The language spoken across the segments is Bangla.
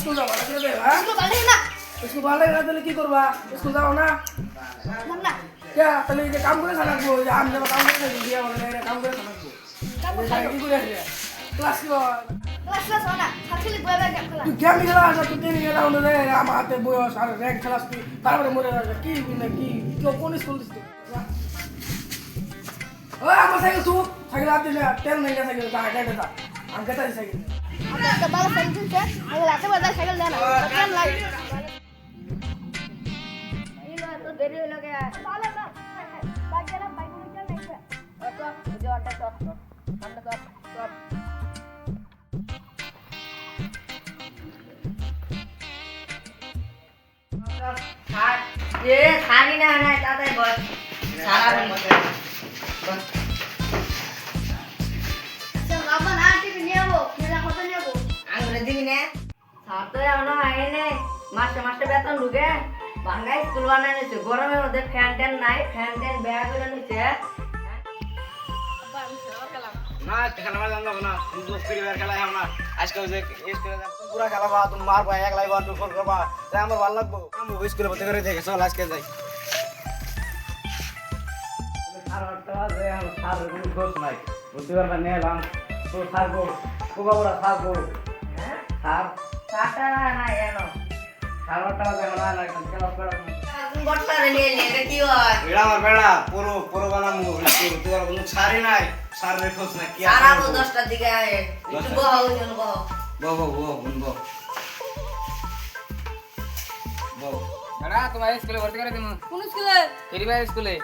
স্কুল যাও ভালো করে দে হ্যাঁ স্কুল ভালো না স্কুল ভালো না তাহলে কি করবা স্কুল যাও না না কে তাহলে এই যে কাম করে খানাকবো এই যে আমি যাবো কাম করে খাই দিয়া বলে না কাম করে খানাকবো কি করে ক্লাস কি ক্লাস না সাথে বইবা গেম খেলা তুই গেম খেলা আসা তুই ট্রেনিং এ রাউন্ড দে আমার হাতে বয়স আর র্যাঙ্ক খেলাস তুই তারপরে মরে যাবে কি কি কোন স্কুল দিস তুই ও আমার সাইকেল তুই সাইকেল হাতে না তেল নাই না সাইকেল যা এটা যা আমি কেটে সাইকেল আমরা বাবা সাইকেল দিতে আমি রাতে বাজার সাইকেল দেনা কেন লাগে এই লো তো দেরি হলো গে ভালো না বাইক গেলাম বাইক নিয়ে চল নাই তো যে অটা তো আমরা তো ये खाली ना आना चाहता है बस सारा दिन बस सब अपन आते भी नहीं वो मेरा होता नहीं वो अंग्रेजी में ने साथ है ना आए ने मास्टर बेतन लुगे बांगा स्कूल वाला ने से गरम में ओदे फैन टेन नाइ फैन टेन बैग वाला ने से না খেলা মাঝে আমরা না দোস্ত করে খেলা হয় না আজকে যে স্কুলে পুরা খেলাবা তুমি মার ভাই এক লাইবা তুমি ফোন করবা তাই আমার ভালো লাগবো আমি স্কুলে ভর্তি করে দেখে চল আজকে যাই আর একটা যে আমার সার কোনো দোষ নাই ভর্তি করবা নিয়ে এলাম তো থাকবো কোকা বড় থাকবো हैं সার साटा ना ये नो সারটা যে না না খেলা করা तुम बटला रे ले की হয় এড়া আমার বেড়া পুরো পুরো বানামু ভর্তি করা কোনো সারি নাই সার রে খোঁজ না কি सारा तो 10 টা দিকে আয় একটু বহাও জন বহাও বো দাদা তোমার স্কুলে ভর্তি করে দিমু কোন স্কুলে ফেরিবা স্কুলে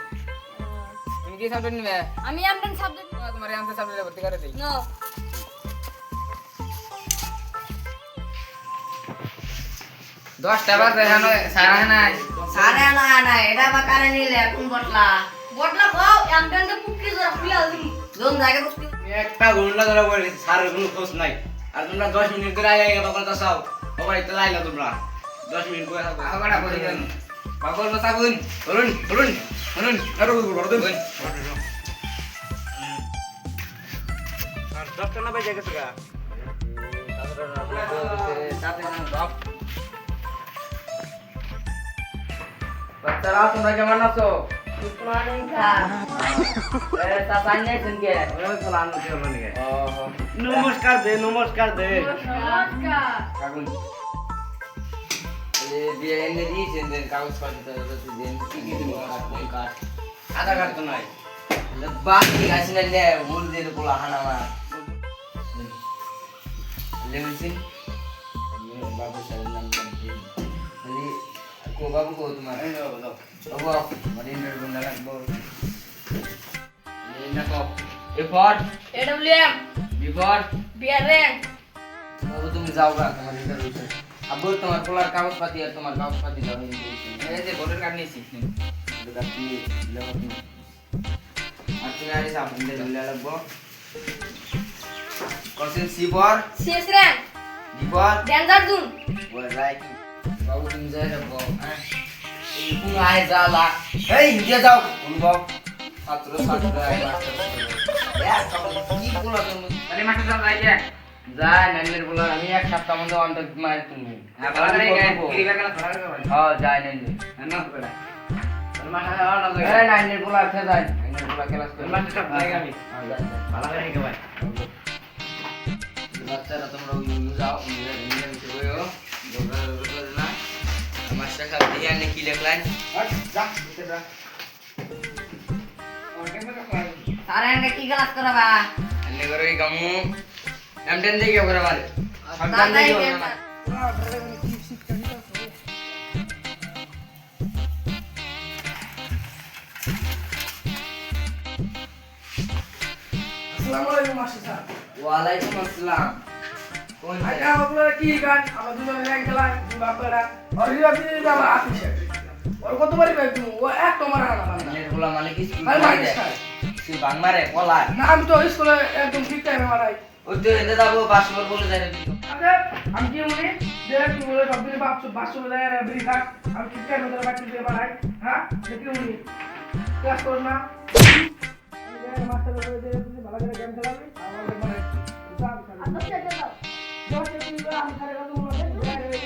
তুমি কি সাবজেক্ট নিবে আমি আমদান সাবজেক্ট তোমার আমতে সাবজেক্টে ভর্তি করে দেই নো 10টা বাজে এখানে সারা নাই सारे ना ना एडा बाकारे নিলে কোন বটলা বটলা খাও আমদান তো পুকি জরা খুলে দিই जोन जाके कुछ একটা ঘন্টা ধরে বলে সারের কোনো খোঁজ নাই আর তোমরা 10 মিনিট ধরে আইয়া গেবা কথা চাও বাবা এটা লাইলা তোমরা 10 মিনিট করে থাকো আগড়া বলি দেন পাগল বসাবুন শুনুন আরো বড় দেন আর 10টা না বাজে গেছে গা সাথে না বাপ বাচ্চারা তোমরা কেমন আছো गुड मॉर्निंग था এ তাসান্নে শুনকে ওই ফলান কে বলে গে ওহো নমস্কার দে নমস্কার কাকুন এ দিয়ে এনে দিয়েছেন দেন কাগজ পাতি তো দেন কি কি দিন কাট আধা কাট তো নাই বাকি আসলে লে ভুল দিয়ে পোলা হানামা লেমনসিন বাবু সাহেব নাম জানি খালি কো বাবু কো তোমার এই দাও দাও বাবু মানে ইন্টারভিউ না লাগবো না কো এ ফর এডব্লিউএম বি ফর বিআর র‍্যাঙ্ক বাবু তুমি যাও গা তোমার ইন্টারভিউ আব্বু তোমার পোলার কাগজ পাতি আর তোমার কাগজ পাতি দাও এই যে ভোটার কার্ড নিয়েছি এটা কাটি লেখো তুমি আর তুমি আরে সামনে ইন্টারভিউ লাগবো question C for CS rank D for danger zone ওই রাইট বাবু তুমি যাই রাখবো হ্যাঁ এই কোন আয় জালা এই নিয়ে যাও অনুভব ছাত্র ছাত্র কি বলা তুমি আরে মাঠে যাও যাই যাই নাইনের বলা আমি এক সপ্তাহ মধ্যে অন্তর মার তুমি হ্যাঁ ভালো করে গিরিবা গেল ভালো করে হ্যাঁ যাই নাইনের না বেটা মাঠে যাও না যাই নাইনের বলা আছে যাই নাইনের বলা ক্লাস করে মাঠে সব জায়গা আমি ভালো করে গে ভাই বাচ্চারা তোমরা ওই যাও নিজে হইও দোকান না আমার সাথে দিয়ে আনে কি লিখলেন যা ভিতরে যা सारे ने की गलत करबा আনে করে গামু এমটেন দিয়ে কি করে মারে दादा ही के আসসালামু আলাইকুম মাস্টার স্যার ওয়ালাইকুম আসসালাম কোন আজকে আপনারা কি গান আমার দুজনে র্যাঙ্ক খেলায় বাপরা আর রিয়া বিয়ে যাবা আপিসে ওর কতবারই পাই তুমি ও এক তোমার আনা বান্দা আনের বলা মানে কি আরে মাইনে স্যার তুই বাংমারে পলা না আমি তো স্কুলে একদম ঠিক টাইমে মারাই ওই তো এনে যাবো বাসবর বলে যাই না আরে আমি কি মনে যে কি বলে সব দিন বাসু বলে আর ব্রি থাক আমি ঠিক টাইমে ধরে বাকি দিয়ে মারাই হ্যাঁ দেখি উনি ক্লাস করো না আমি মাস্টার বলে দিয়ে তুমি ভালো করে গেম খেলাবি আমার মারাই আদর্শ দাও দশ দিন আমি খালি কথা বলবো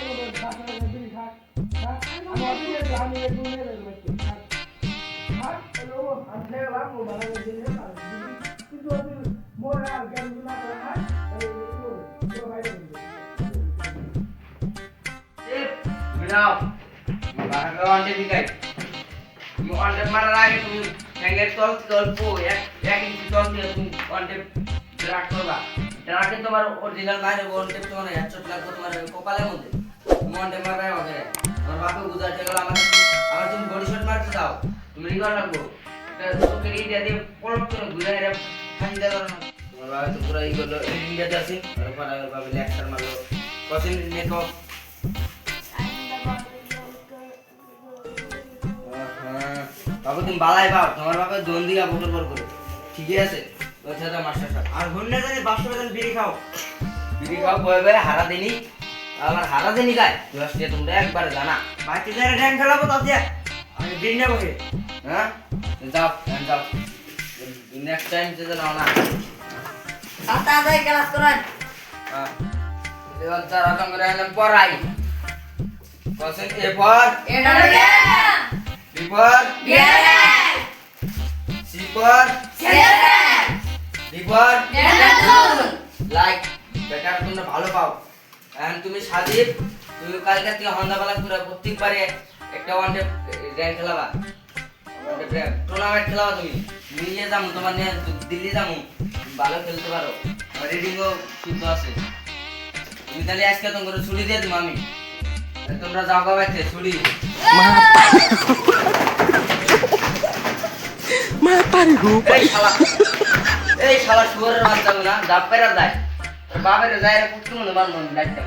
ভালো লাগে কিন্তু আমি মনে আর জ্ঞান না করে না পুরো বাইরে বিনাও বারো ঘন্টা দিকাই তুমি ঘন্টা মারার আগে তুমি ট্যাঙ্গের তল্প এক ইঞ্চি তল দিয়ে তুমি ঘন্টা ড্রাগ করবা ড্রাগে তোমার অরিজিনাল মারে ঘন্টা তোমার হেডশট লাগবে তোমার কপালের মধ্যে ঘন্টা মারবে আমাকে আমার বাপে বুঝাতে গেল আমার তুমি বডি শট মারতে দাও তুমি রিকল রাখবো তোকে ইন্ডিয়া দিয়ে পলট করে ঘুরে এর ফাঁসি দেওয়া না তোমার বাবা তো পুরো ই করলো ইন্ডিয়াতে আছে আর পরে বাবা লেকচার মারলো কসিন নেকো বাবু তুমি বালাই পাও তোমার বাপে জন দিয়া বোতল বল করে ঠিকই আছে ওই সাথে মাস্টার সাহেব আর ঘুরলে জানি 500 বেতন বিড়ি খাও বয়ে বয়ে হারা দিনি আমার হারা দিনি গায় লাস্টে তোমরা একবার জানা বাইতে যাই র্যাঙ্ক খেলাবো তাতে আমি বিড়ি নেবো হে হ্যাঁ যাও যাও নেক্সট টাইম যেতে নাও না তাড়াতাড়ি ক্লাস করেন হ্যাঁ এবার তারা তো করে এলাম পড়াই কোশ্চেন এ ফর এটা B for get C for seven D for নেটুন লাইক বেটার তোমরা ভালো পাও এন্ড তুমি সাদীপ তুমি কালকে থেকে হন্দাবালা করে প্রত্যেকবারে একটা ওয়ান ডে র্যাঙ্ক খেলাবা টুর্নামেন্ট খেলাবা তুমি নিয়ে যাবো তোমার নিয়ে দিল্লি যাবো ভালো খেলতে পারো রিডিংও শুদ্ধ আছে তুমি তাহলে আজকে তোমার ছুটি দিয়ে দেবো আমি তোমরা যাও গাবাইতে ছুটি এই শালা শুয়ারের বাচ্চা না জাপ পেরা যায় তোর বাপের যায় পুত্র মনে বান্ধব লাইটটা